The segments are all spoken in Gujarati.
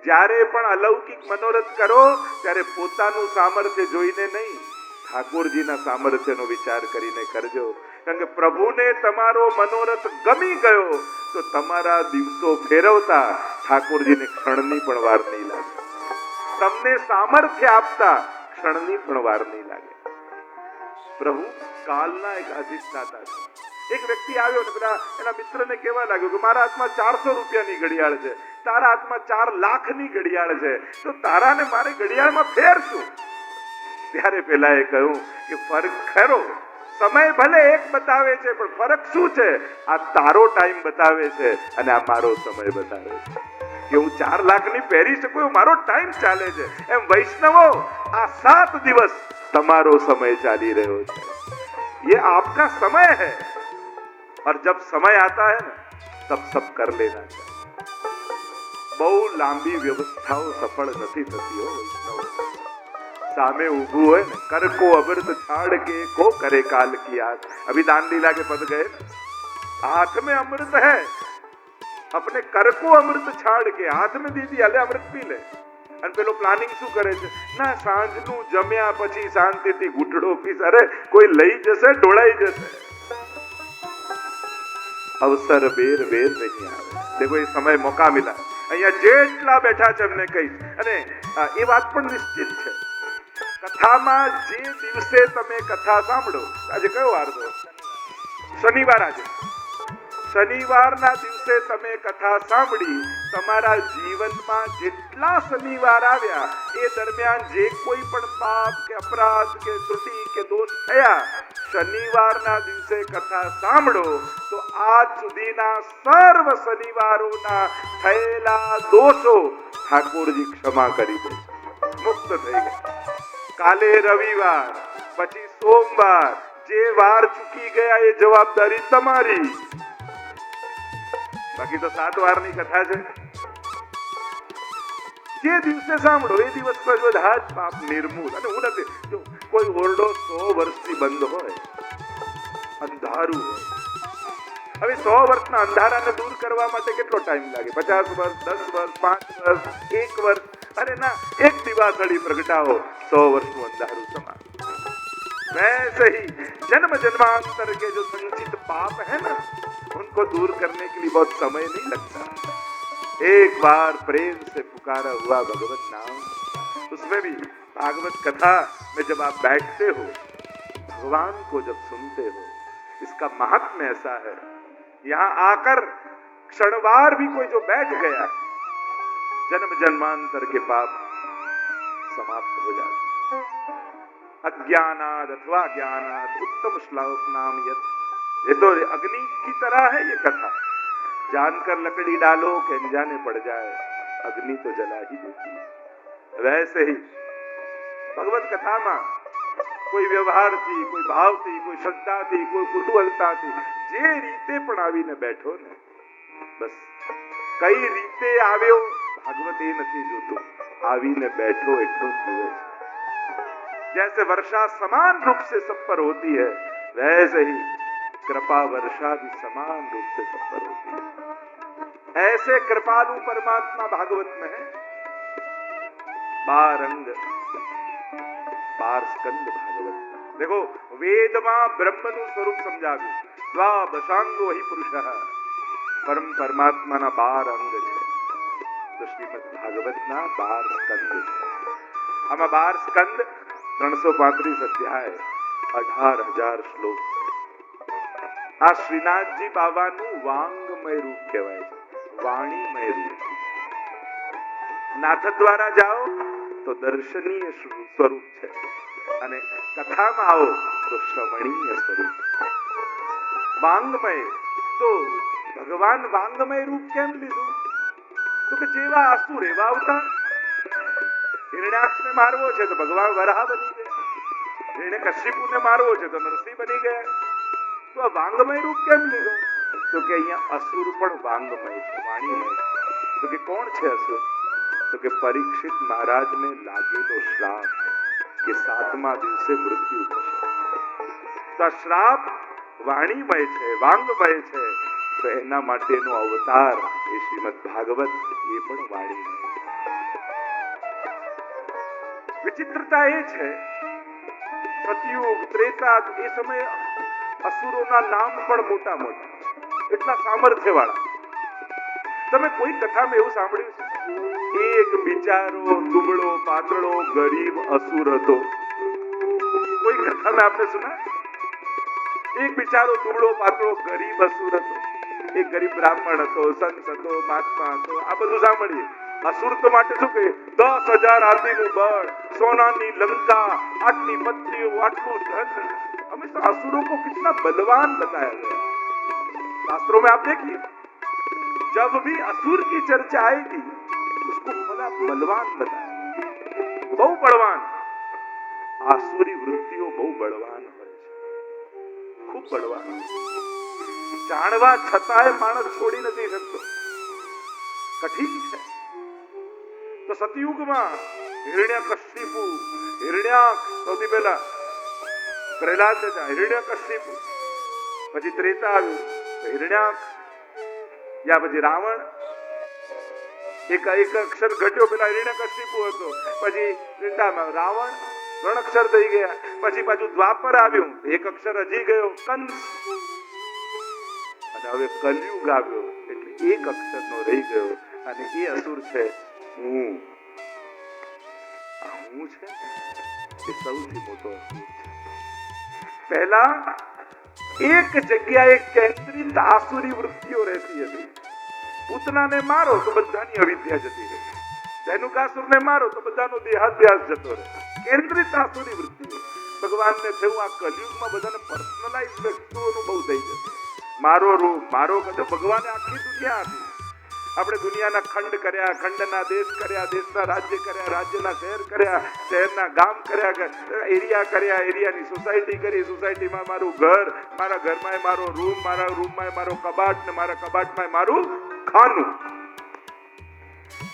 જ્યારે પણ અલૌકિક મનોરથ કરો ત્યારે પોતાનું સામર્થ્ય જોઈને નહીં, ઠાકોરજીના સામર્થ્યનો વિચાર કરીને કરજો. કારણ કે પ્રભુને તમારો મનોરથ ગમી ગયો તો તમારા દિવસો ફેરવતા ઠાકોરજીને ક્ષણની પણ વાર નહીં લાગે. તમને સામર્થ્ય આપતા ક્ષણની પણ વાર નહીં લાગે. પ્રભુ કાલના એક અધિષ્ઠાતા છે. એક વ્યક્તિ આવ્યો ને બધા એના મિત્રને કહેવા લાગ્યો કે મારા હાથમાં 400 રૂપિયાની ઘડિયાળ છે, તારા હાથમાં 4 લાખની ઘડિયાળ છે, તો તારા ને મારે ઘડિયાળમાં ફેર શું? ત્યારે પેલા એ કહ્યું કે ફરક ખરો, સમય ભલે એક બતાવે છે પણ ફરક શું છે? આ તારો ટાઈમ બતાવે છે અને આ મારો સમય બતાવે છે. કે હું 4 લાખની પહેરી શકું એવું મારો ટાઈમ ચાલે છે. એમ વૈષ્ણવો, આ 7 દિવસ તમારો સમય ચાલી રહ્યો છે. ये आपका समय है और जब समय आता है ना तब सब कर लेना चाहिए. બહુ લાંબી વ્યવસ્થાઓ સફળ નથી થતી હો વૈષ્ણવ. સામે ઊભું હોય ને, કર કો અમૃત છાડ કે કો કરે કાલ की याद. अभी दान लीला के पद गए ना, हाथ में अमृत है, अपने कर को अमृत छाड़ के हाथ में दे दिया, ले अमृत पी ले. અને પેલો પ્લાનિંગ શું કરે છે? ના, સાંજનું જમ્યા પછી શાંતિથી ઘૂંટડો પીસ. અરે કોઈ લઈ જશે, ઢોળાઈ જશે. અવસર બેર બેર નહીં આવે. દેખો, એ સમય મોકા મિલા. અહીંયા જેટલા બેઠા છે એમને કહીશ, અને એ વાત પણ નિશ્ચિત છે, કથામાં જે દિવસે તમે કથા સાંભળો, આજે કયો વાર છે? શનિવાર. આજે શનિવારના દિવસે તમે કથા સાંભળી, તમારા જીવનમાં જેટલા શનિવાર આવ્યા એ દરમિયાન જે કોઈ પણ પાપ કે અપરાધ કે ત્રુટિ કે દોષ થયા, શનિવારના દિવસે કથા સાંભળો તો આજ સુધીના સર્વ શનિવારોના થયેલા દોષો ઠાકોરજી ક્ષમા કરી દે, મુક્ત થઈ ગયા. કાલે રવિવાર, પછી સોમવાર, જે વાર ચૂકી ગયા એ જવાબદારી તમારી. બાકી તો 7 વારની કથા છે. જે દિવસે સાંભળો એ દિવસ પર બધા જ પાપ નિર્મૂળ. અને હું નથી, જો કોઈ ઓરડો 100 વર્ષથી બંધ હોય, અંધારું હોય, હવે 100 વર્ષના અંધારાને દૂર કરવા માટે કેટલો ટાઈમ લાગે? 50 વર્ષ, 10 વર્ષ, 5 વર્ષ, 1 વર્ષ? અરે ના, એક દિવાસળી પ્રગટાવો, 100 વર્ષનું અંધારું સમાન. वैसे ही जन्म जन्मांतर के जो संचित पाप है ना, उनको दूर करने के लिए बहुत समय नहीं लगता. एक बार प्रेम से पुकारा हुआ भगवत नाम, उसमें भी भागवत कथा में जब आप बैठते हो, भगवान को जब सुनते हो, इसका महात्म्य ऐसा है. यहाँ आकर क्षणवार भी कोई जो बैठ गया, जन्म जन्मांतर के पाप समाप्त हो जाते. अज्ञानाद अथवा ज्ञानाद उत्तम श्लोक नाम यत. ये तो अग्नि की तरह है ये कथा. जानकर लकड़ी डालो कि अनजाने पड़ जाए, अग्नि तो जला ही देती है. वैसे ही भगवत कथाમાં કોઈ વ્યવહારથી, કોઈ ભાવથી, કોઈ શ્રદ્ધાથી, કોઈ કુતૂહલતાથી, જે રીતે પણ આવીને બેઠો ને, બસ કઈ રીતે આવ્યો ભાગવત એ નથી જોતો, આવીને બેઠો એટલું જ જુએ છે. जैसे वर्षा समान रूप से सब पर होती है, वैसे ही कृपा वर्षा भी समान रूप से सब पर होती है. ऐसे कृपालु परमात्मा भागवत में है. 12 अंग, 12 स्कंद भागवत. देखो, વેદમાં બ્રહ્મનું સ્વરૂપ સમજાવ્યું. દ્વાદશાંગો હિ પુરુષઃ. પરમાત્માના 12 અંગ છે. તો શ્રીમદ ભાગવતના 12 સ્કંદ છે. આમાં 12 સ્કંદ, 335 અધ્યાય, 18,000 શ્લોક. આ શ્રીનાથજી બાબાનું વાંગમય રૂપ કહેવાય છે, વાણીમય રૂપ. નાથ દ્વારા જાઓ તો દર્શનીય સ્વરૂપ છે, અને કથામાં આવો તો શ્રવણીય સ્વરૂપ. વાંગમય તો ભગવાન વાંગમય રૂપ કેમ લીધું? તો કે જેવા આસુર એવા અવતાર. હિરણ્યાક્ષને મારવો છે તો ભગવાન વરાહ બની ગયા, હિરણ્યકશિપુને મારવો છે તો નરસિંહ બની ગયા. તો આ વાંગમય રૂપ કેમ લીધો? તો કે અહીંયા અસુર પણ વાંગમય છે, વાણીમય. તો કે કોણ છે અસુર? તો કે પરીક્ષિત મહારાજને લાગેલો શ્રાપ કે 7મા દિવસે મૃત્યુ થશે. તો આ શ્રાપ વાણીમય છે, વાંગમય છે. તો એના માટેનો અવતાર એ શ્રીમદ ભાગવત, એ પણ વાણીમય. વિચિત્રતા એ છે, સતયુગ ત્રેતા એ સમયે અસુરોના નામ પણ મોટા મોટા, એટલા સામર્થ્ય વાળા. તમે કોઈ કથામાં એવું સાંભળ્યું છે એક બિચારો દુબળો પાતળો ગરીબ અસુર હતો? કોઈ કથામાં આપને સુના? એક બિચારો દુબળો પાતળો ગરીબ અસુર હતો. એક ગરીબ બ્રાહ્મણ હતો, સંત હતો, મહાત્મા હતો, આ બધું સાંભળીએ. અસુર તો માટે શું કહે? 10,000 હાથીનું બળ, સોનાની લંકા, આટલી પત્નીઓ, આટલું ધન. हमेशा असुरों को कितना बलवान बताया गया. शास्त्रों में आप देखिए, जब भी असुर की चर्चा आएगी उसको बड़ा बलवान बताया, बહુ બળવાન. આસુરી વૃત્તિઓ બહુ બળવાન હોય છે, ખૂબ બળવાન. જાણવા છતાંય માણસ છોડી નથી શકતો, કઠિન છે. તો સતયુગમાં હિરણ્યકશિપુ, હિરણ્યાક્ષ સૌથી પહેલા પ્રહલાદ હતા, હિરણ્યકશિપુ. પછી ત્રેતા આવ્યું, હિરણ્યાક્ષ. યા પછી રાવણ. એક અક્ષર ઘટ્યો, પેલા હિરણ્યકશિપુ હતો. પછી ત્રેતામાં રાવણ 3 અક્ષર થઈ ગયા. પછી પાછું દ્વાપર આવ્યું, એક અક્ષર હજી ગયો, કંસ. અને હવે કલયુગ આવ્યો એટલે એક અક્ષરનો રહી ગયો, અને એ અસુર છે હું. આ હું છે એ સૌથી મોટો અસુર છે. પહેલા એક જગ્યાએ કેન્દ્રિત આસુરી વૃત્તિઓ રહેતી હતી. પૂતનાને મારો તો બધાની અવિદ્યા જતી રહે, ધેનુકાસુરને મારો તો બધાનો દેહાધ્યાસ જતો રહે. કેન્દ્રિત આસુરી વૃત્તિઓ. ભગવાનને થયું આ કલયુગમાં બધાને પર્સનલાઇઝ વસ્તુઓનું બહુ થઈ જશે. મારો રૂપ, મારો કદો. ભગવાને આખી દુનિયા આપી. આપણે દુનિયાના ખંડ કર્યા, ખંડના દેશ કર્યા, દેશના રાજ્ય કર્યા, રાજ્યના શહેર કર્યા, શહેરના ગામ કર્યા, એરિયા કર્યા, એરિયાની સોસાયટી કરી, સોસાયટીમાં મારું ઘર, મારા ઘરમાં મારો રૂમ, મારા રૂમમાં મારો કબાટ, ને મારા કબાટમાં મારું ખાનું.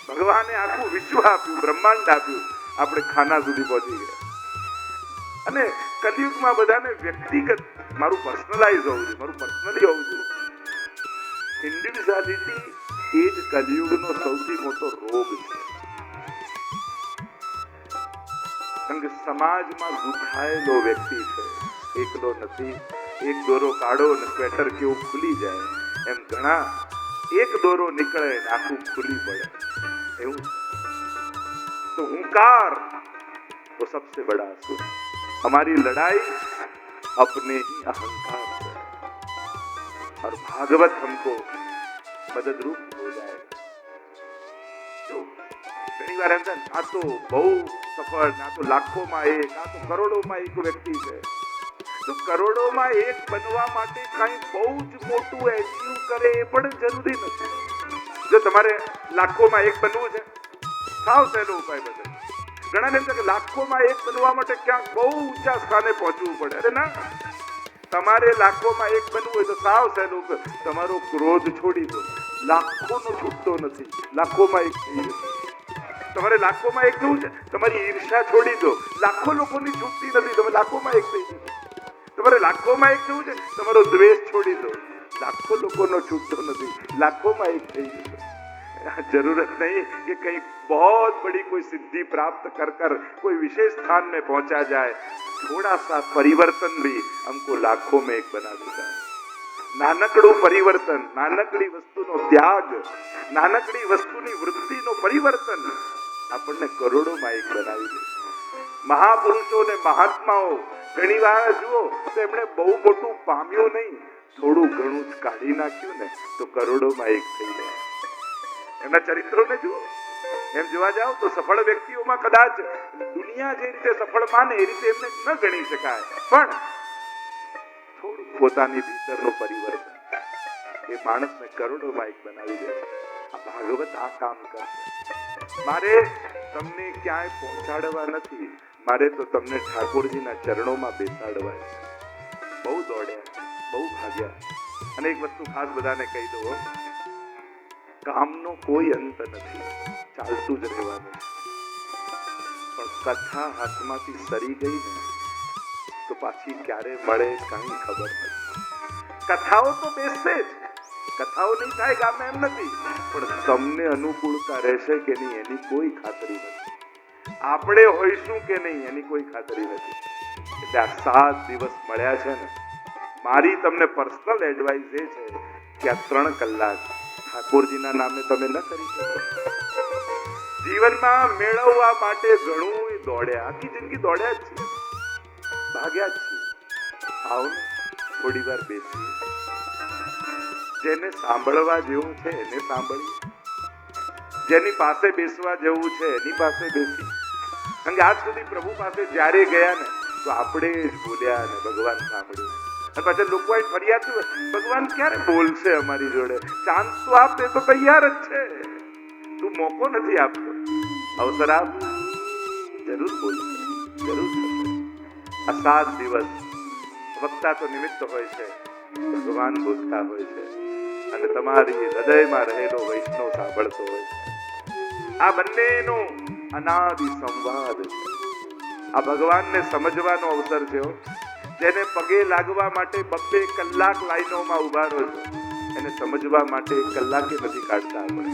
ભગવાને આખું વિશ્વ આપ્યું, બ્રહ્માંડ આપ્યું. આપણે ખાના સુધી પહોંચી ગયા. અને કલયુગમાં બધાને વ્યક્તિગત, મારું પર્સનલાઇઝ હોવું જોઈએ, મારું પર્સનલી હોવું જોઈએ. ઇન્ડિવિડ્યુઆલિટી એ જ કલયુગનો સૌથી મોટો રોગ છે. કારણ કે સમાજમાં ગૂંથાયેલો વ્યક્તિ છે, એકલો નથી. એક દોરો કાઢો ને સ્વેટર કેવું ખુલી જાય, એમ ઘણા એક દોરો નીકળે ને આખું ખુલી પડે, એવું. તો હુંકાર वो सबसे बड़ा असुर. हमारी लड़ाई अपने ही अहंकार से है, और भागवत हमको मददरूप हो जाएगा. जो घણી વાર એમ થાય આ તો બહુ સફળ, આ તો લાખોમાં એક, આ તો કરોડોમાં એક વ્યક્તિ છે. તો કરોડોમાં એક બનવા માટે કઈ બહુ જ મોટું એચીવ કરે એ પણ જરૂરી નથી. જો તમારે લાખોમાં એક બનવું છે, સાવ સહેલો ઉપાય બદલ. ઘણાને એમ છે કે લાખોમાં એક બનવા માટે ક્યાંક બહુ ઊંચા સ્થાને પહોંચવું પડે. અરે ના, તમારે લાખોમાં એક બનવું હોય તો સાવ સહેલું, તમારો ક્રોધ છોડી દો. લાખોનો છૂટતો નથી, લાખોમાં એક થઈ જશે. તમારે લાખોમાં એક થવું છે, તમારી ઈર્ષા છોડી દો. લાખો લોકોની છૂટતી નથી, તમે લાખોમાં એક થઈ જશે. તમારે લાખોમાં એક થવું છે, તમારો દ્વેષ છોડી દો. લાખો લોકોનો છૂટતો નથી, લાખોમાં એક થઈ જશે. जरूरत नहीं कि कहीं बहुत बड़ी कोई सिद्धि प्राप्त कर कर कोई विशेष स्थान में पहुंचा जाए. थोड़ा सा परिवर्तन भी हमको लाखों में एक बना देता है. નાનકડું પરિવર્તન, નાનકડી વસ્તુનો ત્યાગ, નાનકડી વસ્તુની વૃત્તિનો પરિવર્તન આપણને કરોડોમાં એક બનાવી દે. મહાપુરુષો ને મહાત્માઓ ઘણી વાર જુઓ તો એમણે બહુ મોટું પામ્યું નહીં, થોડું ઘણું જ કાઢી નાખ્યું ને તો કરોડોમાં એક થઈ જાય. એમના ચરિત્રોને જુઓ, એમ જોવા જાવ તો સફળ વ્યક્તિઓમાં કદાચ દુનિયા જે રીતે સફળ માને એ રીતે એમને ન ગણી શકાય, પણ થોડું પોતાની ભીતરનું પરિવર્તન એ માણસને કરોડોમાં એક બનાવી દે. આ ભાગવત આ કામ કરશે. મારે તમને ક્યાંય પહોંચાડવા નથી, મારે તો તમને ઠાકોરજીના ચરણોમાં બેસાડવા છે. બહુ દોડ્યા, બહુ ભાગ્યા. અને એક વસ્તુ ખાસ બધાને કહી દો, કામનો કોઈ અંત નથી, ચાલતું જ રહેવાનું. પણ કથા હાથમાંથી સરી ગઈ ને તો પાછી ક્યારે મળે કઈ ખબર નથી. કથાઓ તો બેસશે જ, કથાઓ નહીં થાય ગામે એમ નથી, પણ તમને અનુકૂળતા રહેશે કે નહીં એની કોઈ ખાતરી નથી. આપણે હોઈશું કે નહીં એની કોઈ ખાતરી નથી. એટલે આ 7 દિવસ મળ્યા છે ને, મારી તમને પર્સનલ એડવાઇસ એ છે કે આ 3 કલાક ઠાકોરજીના નામે તમે ન કરી શકો. જીવનમાં મેળવવા માટે ઘણું દોડ્યા, આખી જિંદગી દોડ્યા જ છીએ, ભાગ્યા જ છીએ. આવો થોડી વાર બેસીએ, જેને સાંભળવા જેવું છે એને સાંભળીએ, જેની પાસે બેસવા જેવું છે એની પાસે બેસી. કારણ કે આજ સુધી પ્રભુ પાસે જ્યારે ગયા ને તો આપણે જ બોલ્યા અને ભગવાન સાંભળ્યું. અને પાછા લોકો ફરિયાદ, ભગવાન ક્યારે બોલશે અમારી જોડે? ચાન્સ તો આપે તો તૈયાર જ છે, તું મોકો નથી આપતો, અવસર આપ, જરૂર બોલશે, જરૂર થશે. આ 7 દિવસ વક્તા તો નિમિત્ત હોય છે, ભગવાન બોલતા હોય છે અને તમારી હૃદયમાં રહેલો વૈષ્ણવ સાંભળતો હોય છે. આ બંનેનો અનાદિ સંવાદ છે. આ ભગવાનને સમજવાનો અવસર છે. જેને પગે લાગવા માટે 2 કલાક લાઈનોમાં ઉભા રહો છો, એને સમજવા માટે 1 કલાકે નથી કાઢતા આપણે.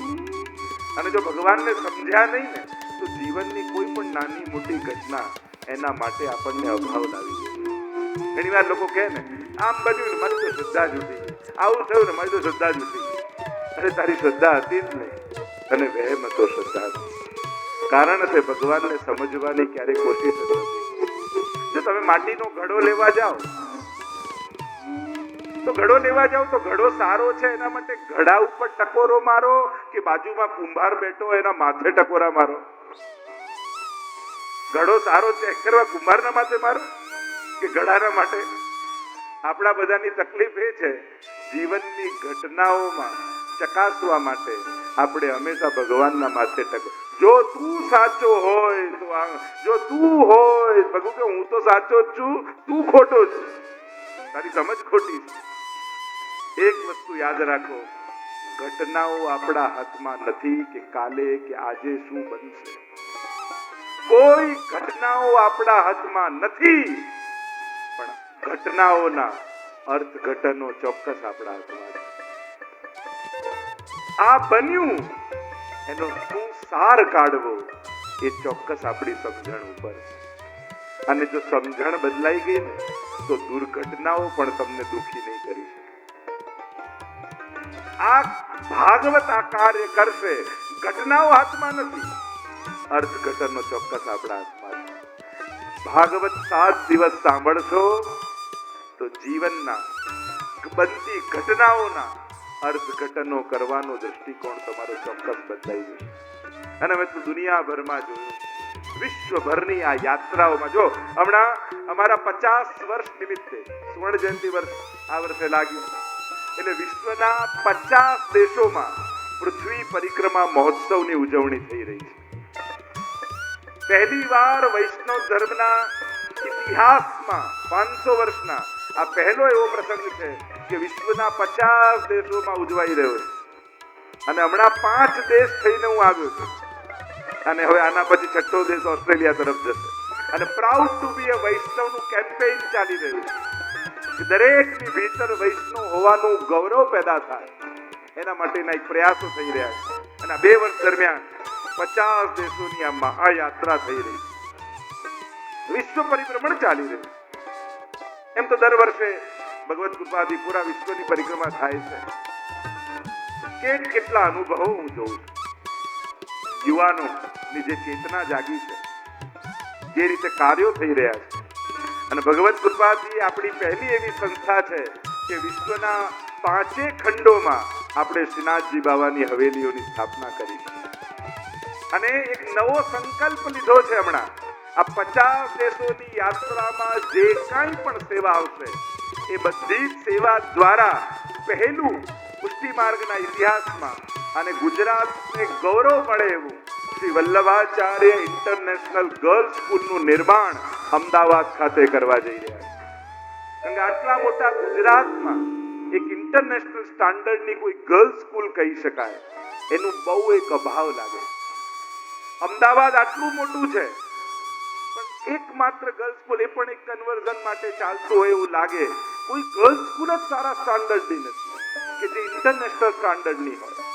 અને જો ભગવાનને સમજ્યા નહીં ને તો જીવનની કોઈ પણ નાની મોટી ઘટના એના માટે આપણને અભાવ લાવી દે. ઘણી વાર લોકો કહે ને, આમ બન્યું ને મારી તો શ્રદ્ધા જુટી ગઈ, આવું થયું ને મારી તો શ્રદ્ધા જુટી ગઈ. અરે તારી શ્રદ્ધા હતી જ નહીં, તને વહેમ હતો શ્રદ્ધા. કારણ છે ભગવાનને સમજવાની ક્યારેય કોશિશ જ નથી. જો તમે માટીનો ઘડો લેવા જાઓ તો ઘડો સારો છે એના માટે ઘડા ઉપર ટકોરો મારો કે બાજુમાં કુંભાર બેઠો એના માથે ટકોરા મારો? ઘડો સારો ચેક કરવા કુંભારના માથે મારો કે ઘડાના માટે? આપણા બધાની તકલીફ એ છે, જીવનની ઘટનાઓમાં ચકાસવા માટે આપણે હંમેશા ભગવાનના માથે ટકો. જો તું સાચો હોય તો જો તું હોય, ભગવાન કે હું તો સાચો જ છું, તું ખોટો છું, તારી સમજ ખોટી છે. એક વસ્તુ યાદ રાખો, ઘટનાઓ આપણા હાથમાં નથી કે કાલે કે આજે શું બનશે. કોઈ ઘટનાઓ આપણા હાથમાં નથી, પણ ઘટનાઓના અર્થઘટનો ચોક્કસ આપણા હાથમાં છે. આ બન્યું એનો શું સાર કાઢવો એ ચોક્કસ આપણી સમજણ ઉપર છે. અને જો સમજણ બદલાઈ ગઈ ને તો દુર્ઘટનાઓ પણ તમને દુઃખી નહીં કરી શકે. આ ભાગવત આ કાર્ય કરશે. ઘટનાઓ હાથમાં નથી, અર્થઘટનનો ચોક્કસ આપણા હાથમાં છે. ભાગવત 7 દિવસ સાંભળશો તો જીવનના બનતી ઘટનાઓના અર્થઘટનો કરવાનો દૃષ્ટિકોણ તમારો ચોક્કસ બદલાઈ જશે. અને મેં તો દુનિયાભરમાં જોયું, વિશ્વભરની આ યાત્રાઓમાં, જો હમણાં અમારા 50 વર્ષ નિમિત્તે સુવર્ણ જયંતિ વર્ષ આ વર્ષે લાગ્યું, એટલે વિશ્વના 50 દેશોમાં પૃથ્વી પરિક્રમા મહોત્સવની ઉજવણી થઈ રહી છે. પહેલી વાર વૈષ્ણવ ધર્મના ઇતિહાસમાં 500 વર્ષના આ પહેલો એવો પ્રસંગ છે કે વિશ્વના 50 દેશોમાં ઉજવાઈ રહ્યો છે. અને હમણાં 5 દેશ થઈને હું આવ્યો છું, અને હવે આના પછી 6થો દેશ ઓસ્ટ્રેલિયા તરફ જશે. અને પ્રાઉડ ટુ બી અ વૈષ્ણવનું કેમ્પેઇન ચાલી રહ્યું છે. દરેકની ભીતર વૈષ્ણવ હોવાનું ગૌરવ પેદા થાય, એના માટેના એક પ્રયાસો થઈ રહ્યા છે. અને આ 2 વર્ષ દરમિયાન 50 દેશોની આ મહાયાત્રા થઈ રહી છે. વિશ્વ પરિભ્રમણ ચાલી રહ્યું. એમ તો દર વર્ષે ભગવત કૃપાથી પૂરા વિશ્વની પરિક્રમા થાય છે. કેટલા અનુભવો હું જોઉં છું. યુવાનોની જે ચેતના જાગી છે, જે રીતે કાર્યો થઈ રહ્યા છે. અને ભગવત કૃપાથી આપણી પહેલી એવી સંસ્થા છે કે વિશ્વના 5 ખંડોમાં આપણે શ્રીનાથજી બાવાની હવેલીઓની સ્થાપના કરી છે. અને એક નવો સંકલ્પ લીધો છે હમણાં. આ 50 દેશોની યાત્રામાં જે કાંઈ પણ સેવા આવશે એ બધી જ સેવા દ્વારા પહેલું પુષ્ટિ માર્ગના ઇતિહાસમાં અને ગુજરાતને ગૌરવ મળે એવું શ્રી વલ્લભાચાર્ય ઇન્ટરનેશનલ ગર્લ્સ સ્કૂલનું નિર્માણ અમદાવાદ ખાતે કરવા જઈ રહ્યા છે. કારણ કે આટલા મોટા ગુજરાતમાં એક ઇન્ટરનેશનલ સ્ટાન્ડર્ડની કોઈ ગર્લ્સ સ્કૂલ કહી શકાય એનું બહુ એક અભાવ લાગે. અમદાવાદ આટલું મોટું છે પણ એકમાત્ર ગર્લ્સ સ્કૂલ, એ પણ એક કન્વર્ઝન માટે ચાલતું હોય એવું લાગે. કોઈ ગર્લ્સ સ્કૂલ જ સારા સ્ટાન્ડર્ડની નથી કે જે ઇન્ટરનેશનલ સ્ટાન્ડર્ડની હોય.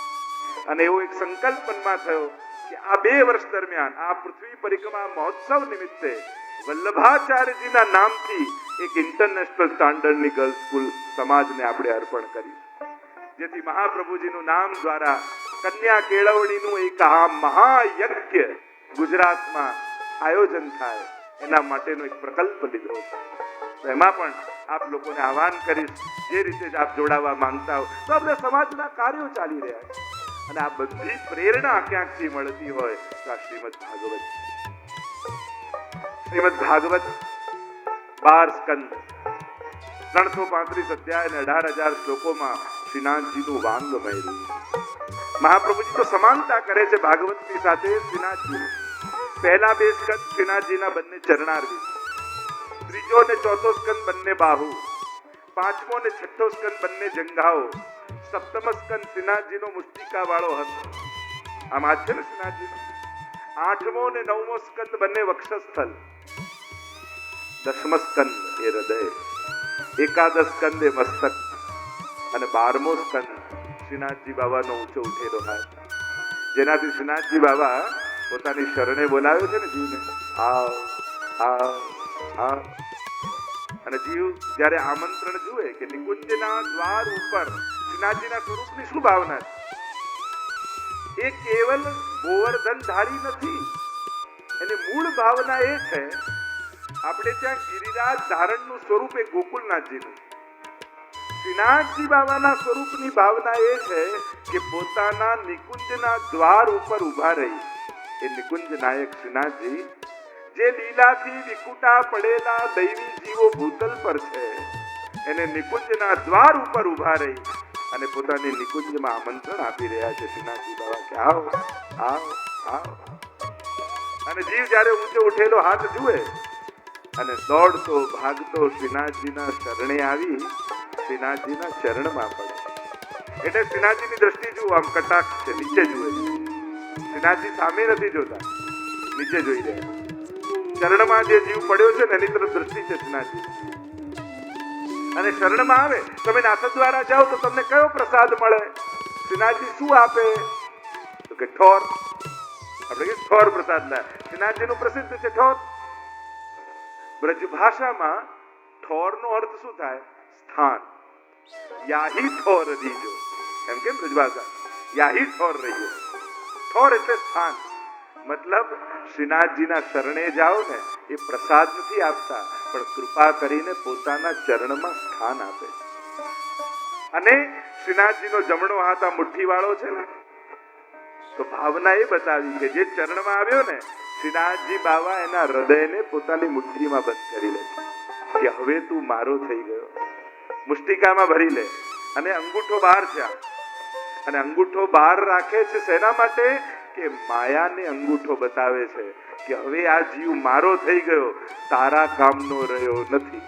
અને એવો એક સંકલ્પ મનમાં થયો કે આ 2 વર્ષ દરમિયાન આ પૃથ્વી પરિક્રમા મહોત્સવ નિમિત્તે વલ્લભાચાર્યજીના નામથી એક ઇન્ટરનેશનલ સ્ટાન્ડર્ડની ગર્લ્સ સ્કૂલ સમાજને આપણે અર્પણ કરી, જેથી મહાપ્રભુજીનું નામ દ્વારા કન્યા કેળવણીનું એક આ મહાયજ્ઞ ગુજરાતમાં આયોજન થાય એના માટેનો એક પ્રકલ્પ લીધો છે. તો એમાં પણ આપ લોકોને આહ્વાન કરીશ, જે રીતે જ આપ જોડાવા માંગતા હો તો આપણે સમાજના કાર્યો ચાલી રહ્યા છે અને આ બધી પ્રેરણા ક્યાંકથી મળતી હોય તો આ શ્રીમદ ભાગવત 12 સ્કંદ 335 અધ્યાય અને 18,000 શ્લોકોમાં શ્રીનાથજીનું વાંગ મહેરું. મહાપ્રભુજી તો સમાનતા કરે છે ભાગવતની સાથે શ્રીનાથજી. પહેલા 2 સ્કંદ શ્રીનાથજીના બંને ચરણારવિંદ, ત્રીજો ને ચોથો સ્કંદ બંને બાહુ, પાંચમો ને છઠ્ઠો સ્કંદ બંને જંઘાઓ, સપ્તમ સ્કંદ શ્રીનાથજીનો મુષ્ટિકા વાળો હસ્ત, આમ હાથ છે ને શ્રીનાથજીનો, આઠમો ને નવમો સ્કંદ બંને વક્ષસ્થલ, દશમ સ્કંદ એ હૃદય, એકાદશ સ્કંદ એ મસ્તક અને 12મો સ્કંદ શ્રીનાથજી બાબાનો ઊંચો ઉઠેલો હાથ, જેનાથી શ્રીનાથજી બાબા પોતાની શરણે બોલાવ્યો છે ને જીવને, આવ આવ આવ. અને જીવ જ્યારે આમંત્રણ જુએ કે નિકુંજના દ્વાર ઉપર શ્રીનાથજીના સ્વરૂપની શું ભાવના છે, એ કેવલ ગોવર્ધન ધારી નથી, એની મૂળ ભાવના એ છે આપણે ત્યાં ગિરિરાજ ધારણનું સ્વરૂપ એ ગોકુલનાથજીનું. શ્રીનાથજી બાબાના સ્વરૂપની ભાવના એ છે કે પોતાના નિકુંજના દ્વાર ઉપર ઉભા રહી એ નિકુંજ નાયક શ્રીનાથજી જે લીલાથી વિકુટા પડેલા દૈવી જીવો ભૂતલ પર છે એને નિકુંજના દ્વાર ઉપર ઉભા રહી અને પોતાની નિકુંજમાં આમંત્રણ આપી રહ્યા છે શ્રીનાથજી બાબા કે આવો આવો આવો. અને જીવ જ્યારે ઊંચો ઉઠેલો હાથ જુએ અને દોડતો ભાગતો શ્રીનાથજીના શરણે આવી શ્રીનાથજીના ચરણમાં પડે. એટલે શ્રીનાથજીની દ્રષ્ટિ જુઓ, આમ કટાક્ષ છે, નીચે જુએ છે. શ્રીનાથજી સામે નથી જોતા, નીચે જોઈ રહ્યા. ચરણમાં જે જીવ પડ્યો છે ને એની તરફ દ્રષ્ટિ છે શ્રીનાથજી. અને શરણમાં આવે, તમે નાથદ્વારા જાઓ તો તમને કયો પ્રસાદ મળે? શ્રીનાથજી શું આપે? તો કે ઠોર. આપણે કે ઠોર પ્રસાદ ના. શ્રીનાથજીનું પ્રસિદ્ધ છે ઠોર. બ્રજ ભાષામાં ઠોરનો અર્થ શું થાય? સ્થાન. યાહી ઠોર દીજો, એમ કેમ બ્રજ ભાષા યાહી ઠોર રહીયો. ઠોર એટલે સ્થાન. મતલબ શ્રીનાથજીના શરણે જાઓ ને એ પ્રસાદ નથી આપતા, પણ કૃપા કરીને પોતાના ચરણમાં સ્થાન આપે. અને શ્રીનાથજીનો જમણો હાથ આ મુઠ્ઠી વાળો છે ને, તો ભાવના એ બતાવી કે જે ચરણમાં આવ્યો ને શ્રીનાથજી બાબા એના હૃદયને પોતાની મુઠ્ઠીમાં બંધ કરી લે કે હવે તું મારો થઈ ગયો. મુષ્ટિકામાં ભરી લે અને અંગૂઠો બહાર છે, અને અંગૂઠો બહાર રાખે છે શેના માટે? કે માયાને અંગૂઠો બતાવે છે કે હવે આ જીવ મારો થઈ ગયો, તારા કામનો રહ્યો નથી.